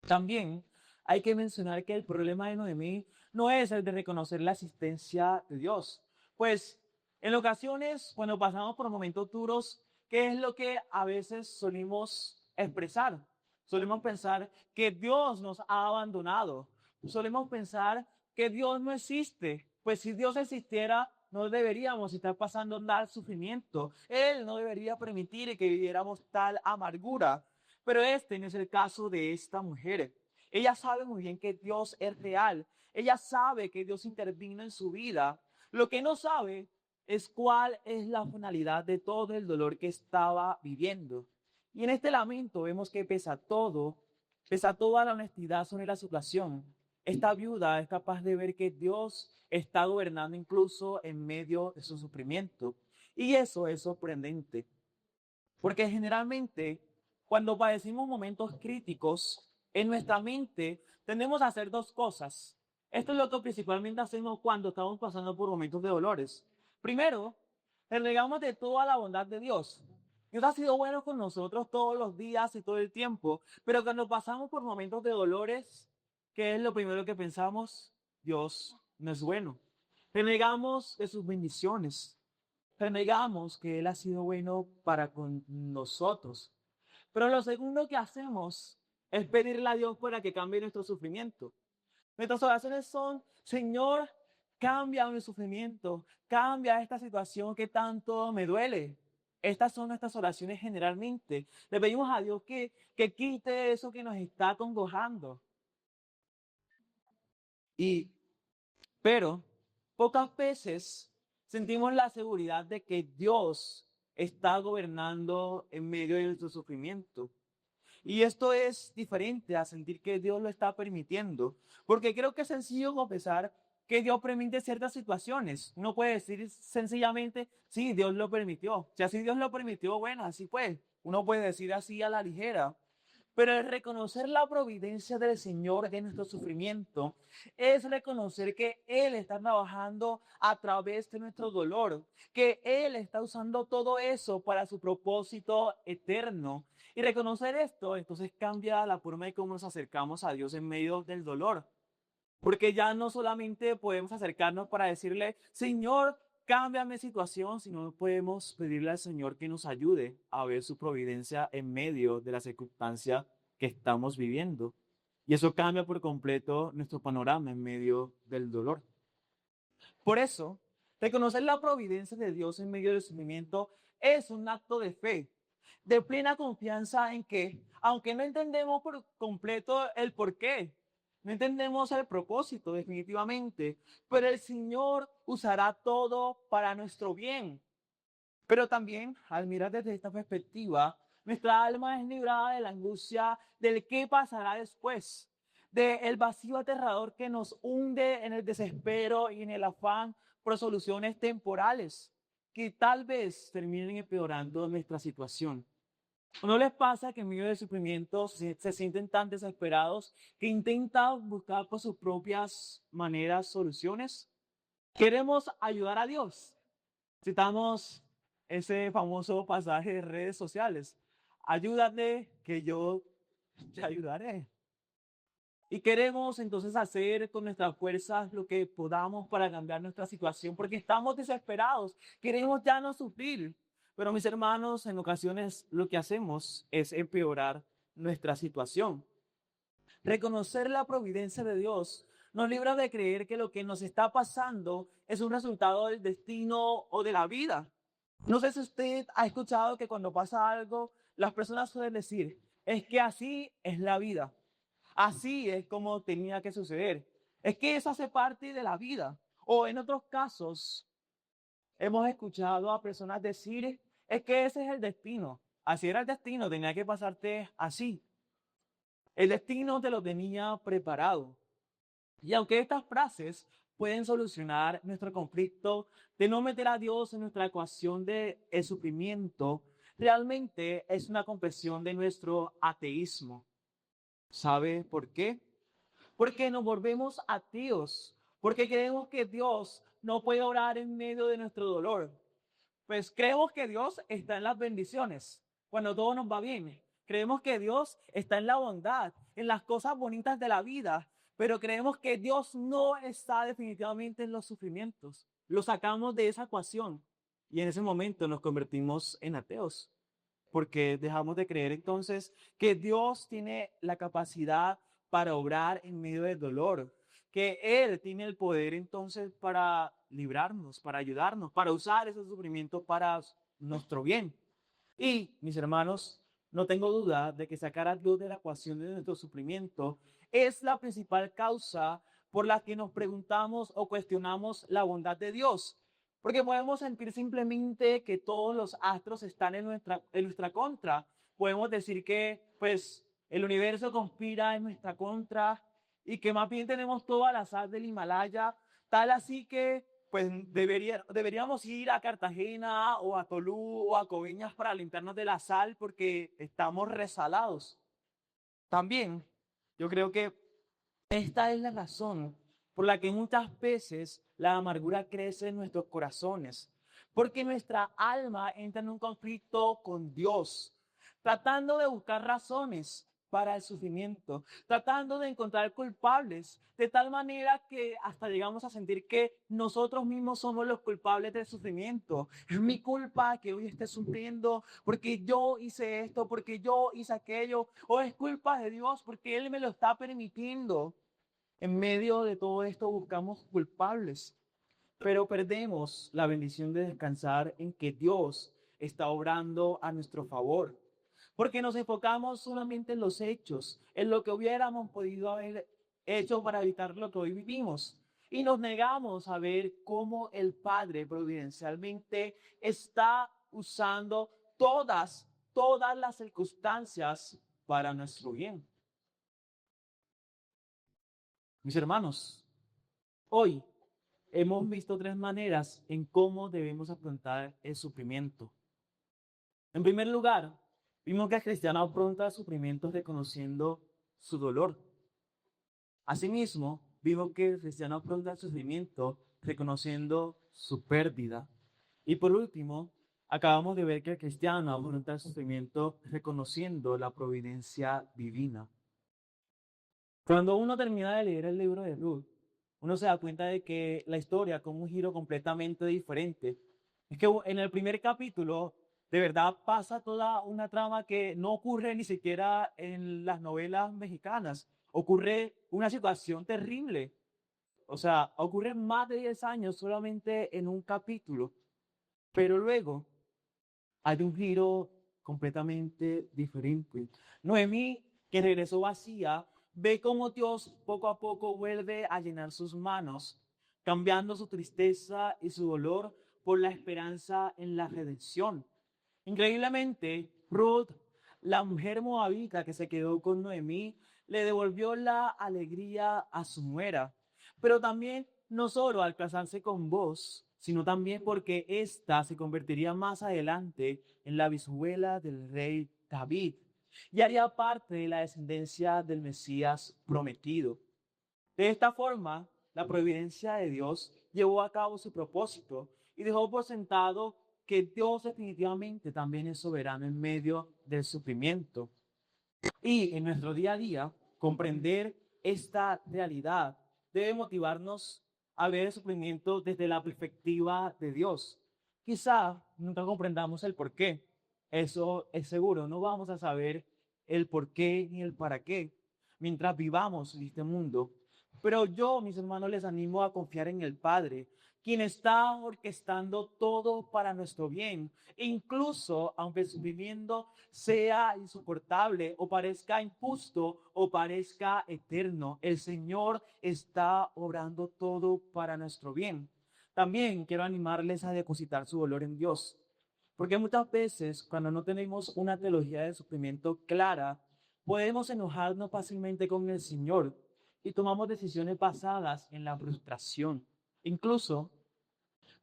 También hay que mencionar que el problema de Noemí no es el de reconocer la asistencia de Dios. Pues en ocasiones, cuando pasamos por momentos duros, ¿qué es lo que a veces solimos expresar? Solemos pensar que Dios nos ha abandonado. Solemos pensar que Dios no existe. Pues si Dios existiera, no deberíamos estar pasando tal sufrimiento. Él no debería permitir que viviéramos tal amargura. Pero este no es el caso de esta mujer. Ella sabe muy bien que Dios es real. Ella sabe que Dios intervino en su vida. Lo que no sabe es cuál es la finalidad de todo el dolor que estaba viviendo. Y en este lamento vemos que pese a toda la honestidad sobre la situación, esta viuda es capaz de ver que Dios está gobernando incluso en medio de su sufrimiento. Y eso es sorprendente, porque generalmente cuando padecimos momentos críticos en nuestra mente, tendemos a hacer dos cosas. Esto es lo que principalmente hacemos cuando estamos pasando por momentos de dolores. Primero, renegamos de toda la bondad de Dios. Dios ha sido bueno con nosotros todos los días y todo el tiempo, pero cuando pasamos por momentos de dolores, ¿qué es lo primero que pensamos? Dios no es bueno. Renegamos de sus bendiciones. Renegamos que Él ha sido bueno para con nosotros. Pero lo segundo que hacemos es pedirle a Dios para que cambie nuestro sufrimiento. Nuestras oraciones son: Señor, cambia mi sufrimiento, cambia esta situación que tanto me duele. Estas son nuestras oraciones generalmente. Le pedimos a Dios que quite eso que nos está acongojando. Pero pocas veces sentimos la seguridad de que Dios está gobernando en medio de nuestro sufrimiento. Y esto es diferente a sentir que Dios lo está permitiendo, porque creo que es sencillo confesar que Dios permite ciertas situaciones. Uno puede decir sencillamente, sí, Dios lo permitió. Si así Dios lo permitió, bueno, así fue. Uno puede decir así a la ligera. Pero el reconocer la providencia del Señor en nuestro sufrimiento es reconocer que Él está trabajando a través de nuestro dolor, que Él está usando todo eso para su propósito eterno. Y reconocer esto, entonces cambia la forma de cómo nos acercamos a Dios en medio del dolor. Porque ya no solamente podemos acercarnos para decirle, Señor, cambia mi situación, sino podemos pedirle al Señor que nos ayude a ver su providencia en medio de la circunstancia que estamos viviendo. Y eso cambia por completo nuestro panorama en medio del dolor. Por eso, reconocer la providencia de Dios en medio del sufrimiento es un acto de fe, de plena confianza en que, aunque no entendemos por completo el porqué, no entendemos el propósito definitivamente, pero el Señor usará todo para nuestro bien. Pero también, al mirar desde esta perspectiva, nuestra alma es librada de la angustia del qué pasará después, del vacío aterrador que nos hunde en el desespero y en el afán por soluciones temporales que tal vez terminen empeorando nuestra situación. ¿No les pasa que en medio del sufrimiento se sienten tan desesperados que intentan buscar por sus propias maneras soluciones? Queremos ayudar a Dios. Citamos ese famoso pasaje de redes sociales. Ayúdate que yo te ayudaré. Y queremos entonces hacer con nuestras fuerzas lo que podamos para cambiar nuestra situación, porque estamos desesperados, queremos ya no sufrir. Pero mis hermanos, en ocasiones lo que hacemos es empeorar nuestra situación. Reconocer la providencia de Dios nos libra de creer que lo que nos está pasando es un resultado del destino o de la vida. No sé si usted ha escuchado que cuando pasa algo, las personas suelen decir, es que así es la vida. Así es como tenía que suceder. Es que eso hace parte de la vida. O en otros casos, hemos escuchado a personas decir, es que ese es el destino. Así era el destino, tenía que pasarte así. El destino te lo tenía preparado. Y aunque estas frases pueden solucionar nuestro conflicto de no meter a Dios en nuestra ecuación de el sufrimiento, realmente es una confesión de nuestro ateísmo. ¿Sabe por qué? Porque nos volvemos ateos, porque creemos que Dios no puede orar en medio de nuestro dolor. Pues creemos que Dios está en las bendiciones, cuando todo nos va bien. Creemos que Dios está en la bondad, en las cosas bonitas de la vida, pero creemos que Dios no está definitivamente en los sufrimientos. Lo sacamos de esa ecuación y en ese momento nos convertimos en ateos, porque dejamos de creer entonces que Dios tiene la capacidad para obrar en medio del dolor, que Él tiene el poder entonces para librarnos, para ayudarnos, para usar ese sufrimiento para nuestro bien. Y, mis hermanos, no tengo duda de que sacar a Dios de la ecuación de nuestro sufrimiento es la principal causa por la que nos preguntamos o cuestionamos la bondad de Dios. Porque podemos sentir simplemente que todos los astros están en nuestra contra. Podemos decir que, pues, el universo conspira en nuestra contra y que más bien tenemos toda la sal del Himalaya, tal así que pues deberíamos ir a Cartagena o a Tolú o a Coveñas para limpiarnos de la sal porque estamos resalados. También yo creo que esta es la razón por la que muchas veces la amargura crece en nuestros corazones, porque nuestra alma entra en un conflicto con Dios, tratando de buscar razones para el sufrimiento, tratando de encontrar culpables, de tal manera que hasta llegamos a sentir que nosotros mismos somos los culpables del sufrimiento. Es mi culpa que hoy esté sufriendo porque yo hice esto, porque yo hice aquello, o es culpa de Dios porque Él me lo está permitiendo. En medio de todo esto buscamos culpables. pero perdemos la bendición de descansar en que Dios está obrando a nuestro favor, porque nos enfocamos solamente en los hechos, en lo que hubiéramos podido haber hecho para evitar lo que hoy vivimos. Y nos negamos a ver cómo el Padre providencialmente está usando todas las circunstancias para nuestro bien. Mis hermanos, hoy hemos visto tres maneras en cómo debemos afrontar el sufrimiento. En primer lugar, vimos que el cristiano afronta el sufrimiento reconociendo su dolor. Asimismo, vimos que el cristiano afronta el sufrimiento reconociendo su pérdida. Y por último, acabamos de ver que el cristiano afronta el sufrimiento reconociendo la providencia divina. Cuando uno termina de leer el libro de Ruth, uno se da cuenta de que la historia con un giro completamente diferente. Es que en el primer capítulo, de verdad pasa toda una trama que no ocurre ni siquiera en las novelas mexicanas. Ocurre una situación terrible. O sea, ocurre más de 10 años solamente en un capítulo. Pero luego hay un giro completamente diferente. Noemí, que regresó vacía, ve cómo Dios poco a poco vuelve a llenar sus manos, cambiando su tristeza y su dolor por la esperanza en la redención. Increíblemente, Ruth, la mujer moabita que se quedó con Noemí, le devolvió la alegría a su nuera, pero también no solo al casarse con vos, sino también porque ésta se convertiría más adelante en la bisabuela del rey David y haría parte de la descendencia del Mesías prometido. De esta forma, la providencia de Dios llevó a cabo su propósito y dejó por sentado que Dios definitivamente también es soberano en medio del sufrimiento. Y en nuestro día a día, comprender esta realidad debe motivarnos a ver el sufrimiento desde la perspectiva de Dios. Quizá nunca comprendamos el por qué. Eso es seguro. No vamos a saber el por qué ni el para qué mientras vivamos en este mundo. Pero yo, mis hermanos, les animo a confiar en el Padre, quien está orquestando todo para nuestro bien. E incluso, aunque el sufrimiento sea insoportable o parezca injusto o parezca eterno, el Señor está obrando todo para nuestro bien. También quiero animarles a depositar su dolor en Dios, porque muchas veces cuando no tenemos una teología del sufrimiento clara, podemos enojarnos fácilmente con el Señor y tomamos decisiones basadas en la frustración. Incluso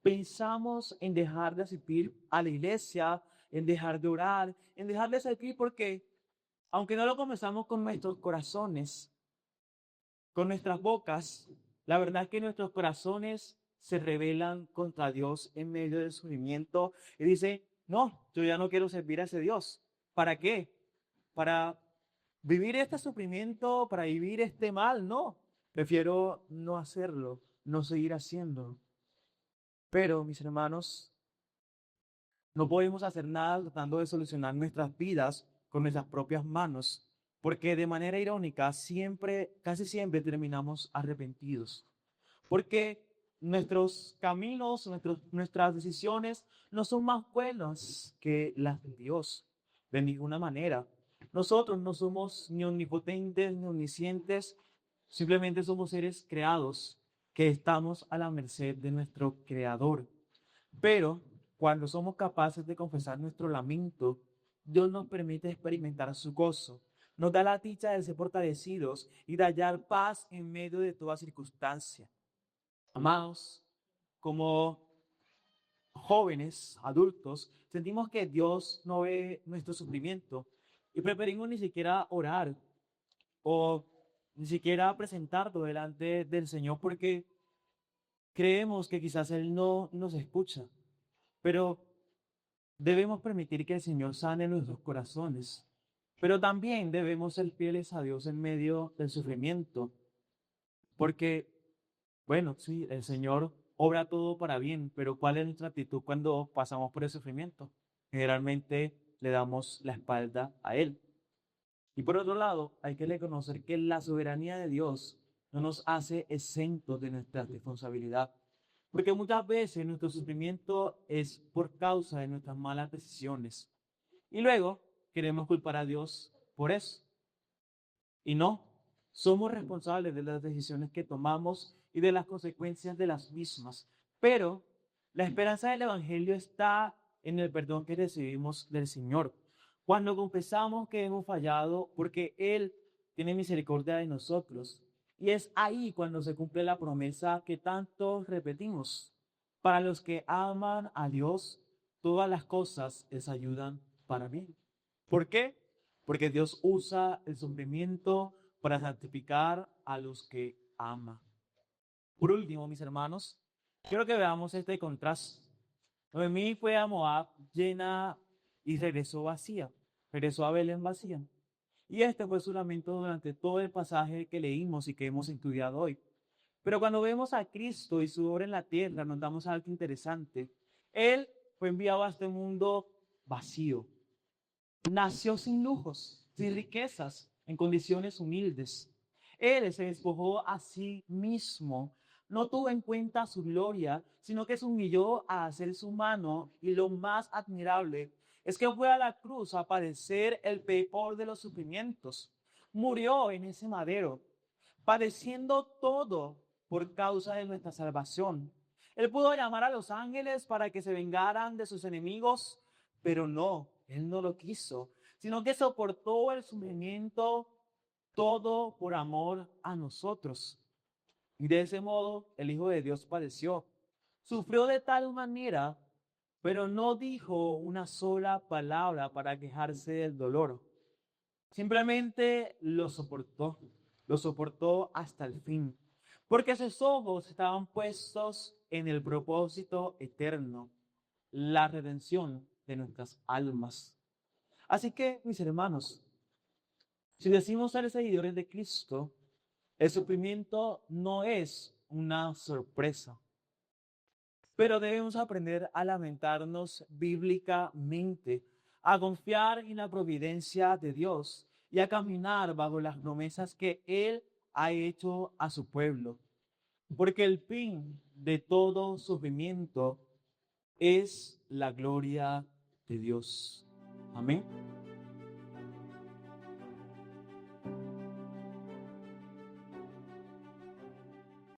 pensamos en dejar de asistir a la iglesia, en dejar de orar, en dejar de servir, porque aunque no lo comenzamos con nuestros corazones, con nuestras bocas, la verdad es que nuestros corazones se rebelan contra Dios en medio del sufrimiento y dice, no, yo ya no quiero servir a ese Dios. ¿Para qué? Para vivir este sufrimiento, para vivir este mal, no. Prefiero no hacerlo, no seguir haciéndolo. Pero, mis hermanos, no podemos hacer nada tratando de solucionar nuestras vidas con nuestras propias manos, porque de manera irónica siempre, casi siempre terminamos arrepentidos, porque nuestros caminos, nuestras decisiones no son más buenas que las de Dios, de ninguna manera. Nosotros no somos ni omnipotentes ni omniscientes, simplemente somos seres creados que estamos a la merced de nuestro Creador. Pero cuando somos capaces de confesar nuestro lamento, Dios nos permite experimentar su gozo, nos da la dicha de ser fortalecidos y de hallar paz en medio de toda circunstancia. Amados, como jóvenes, adultos, sentimos que Dios no ve nuestro sufrimiento y preferimos ni siquiera orar o ni siquiera presentarlo delante del Señor porque creemos que quizás Él no nos escucha. Pero debemos permitir que el Señor sane nuestros corazones, pero también debemos ser fieles a Dios en medio del sufrimiento, porque, bueno, sí, el Señor obra todo para bien, pero ¿cuál es nuestra actitud cuando pasamos por el sufrimiento? Generalmente le damos la espalda a Él. Y por otro lado, hay que reconocer que la soberanía de Dios no nos hace exentos de nuestra responsabilidad. Porque muchas veces nuestro sufrimiento es por causa de nuestras malas decisiones. Y luego queremos culpar a Dios por eso. Y no, somos responsables de las decisiones que tomamos y de las consecuencias de las mismas. Pero la esperanza del Evangelio está en el perdón que recibimos del Señor. Cuando confesamos que hemos fallado, porque Él tiene misericordia de nosotros. Y es ahí cuando se cumple la promesa que tanto repetimos. Para los que aman a Dios, todas las cosas les ayudan para bien. ¿Por qué? Porque Dios usa el sufrimiento para santificar a los que ama. Por último, mis hermanos, quiero que veamos este contraste. Noemí fue a Moab llena y regresó vacía. Regresó a Belén vacía. Y este fue su lamento durante todo el pasaje que leímos y que hemos estudiado hoy. Pero cuando vemos a Cristo y su obra en la tierra, nos damos algo interesante. Él fue enviado a este mundo vacío. Nació sin lujos, sin riquezas, en condiciones humildes. Él se despojó a sí mismo. No tuvo en cuenta su gloria, sino que se humilló a hacerse humano. Y lo más admirable es que fue a la cruz a padecer el peor de los sufrimientos. Murió en ese madero, padeciendo todo por causa de nuestra salvación. Él pudo llamar a los ángeles para que se vengaran de sus enemigos, pero no, él no lo quiso, sino que soportó el sufrimiento todo por amor a nosotros. Y de ese modo el Hijo de Dios padeció. Sufrió de tal manera, pero no dijo una sola palabra para quejarse del dolor. Simplemente lo soportó hasta el fin, porque sus ojos estaban puestos en el propósito eterno, la redención de nuestras almas. Así que, mis hermanos, si decimos ser seguidores de Cristo, el sufrimiento no es una sorpresa, pero debemos aprender a lamentarnos bíblicamente, a confiar en la providencia de Dios y a caminar bajo las promesas que Él ha hecho a su pueblo. Porque el fin de todo sufrimiento es la gloria de Dios. Amén.